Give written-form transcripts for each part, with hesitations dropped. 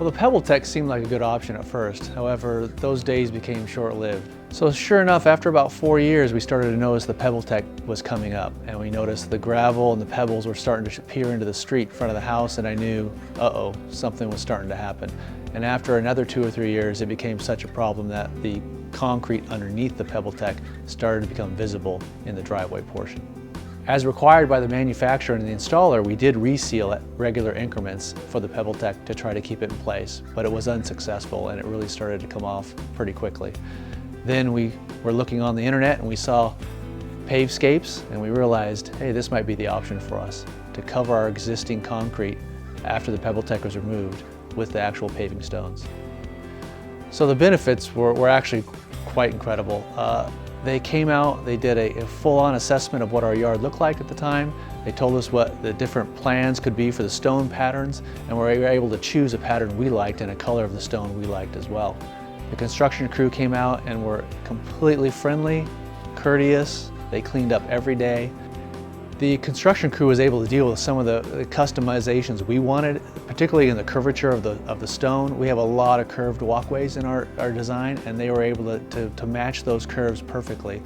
Well, the PebbleTech seemed like a good option at first. However, those days became short-lived. So sure enough, after about 4 years, we started to notice the PebbleTech was coming up, and we noticed the gravel and the pebbles were starting to appear into the street in front of the house, and I knew, uh-oh, something was starting to happen. And after another 2 or 3 years, it became such a problem that the concrete underneath the PebbleTech started to become visible in the driveway portion. As required by the manufacturer and the installer, we did reseal at regular increments for the PebbleTech to try to keep it in place, but it was unsuccessful and it really started to come off pretty quickly. Then we were looking on the internet and we saw Pavescapes, and we realized, hey, this might be the option for us to cover our existing concrete after the PebbleTech was removed with the actual paving stones. So the benefits were actually quite incredible. They came out, they did a full-on assessment of what our yard looked like at the time. They told us what the different plans could be for the stone patterns, and we were able to choose a pattern we liked and a color of the stone we liked as well. The construction crew came out and were completely friendly, courteous. They cleaned up every day. The construction crew was able to deal with some of the customizations we wanted, particularly in the curvature of the stone. We have a lot of curved walkways in our design, and they were able to match those curves perfectly.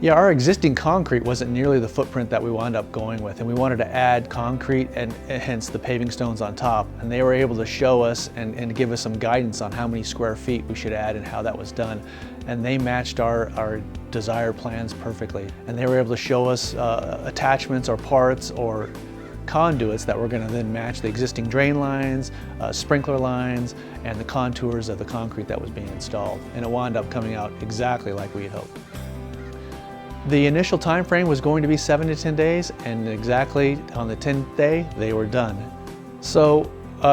Yeah, our existing concrete wasn't nearly the footprint that we wound up going with, and we wanted to add concrete and hence the paving stones on top. And they were able to show us and give us some guidance on how many square feet we should add and how that was done. And they matched our desired plans perfectly. And they were able to show us attachments or parts or conduits that were going to then match the existing drain lines, sprinkler lines, and the contours of the concrete that was being installed. And it wound up coming out exactly like we had hoped. The initial time frame was going to be 7 to 10 days, and exactly on the 10th day, they were done. So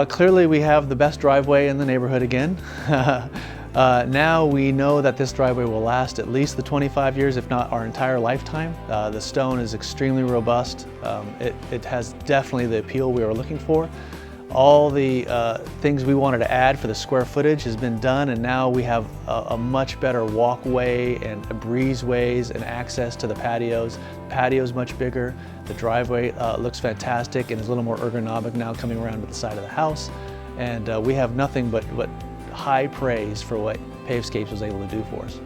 clearly we have the best driveway in the neighborhood again. Now we know that this driveway will last at least the 25 years, if not our entire lifetime. The stone is extremely robust. It has definitely the appeal we were looking for. All the things we wanted to add for the square footage has been done, and now we have a much better walkway and breezeways and access to the patios. The patio's much bigger. The driveway looks fantastic and is a little more ergonomic now coming around to the side of the house. And we have nothing but high praise for what Pavescapes was able to do for us.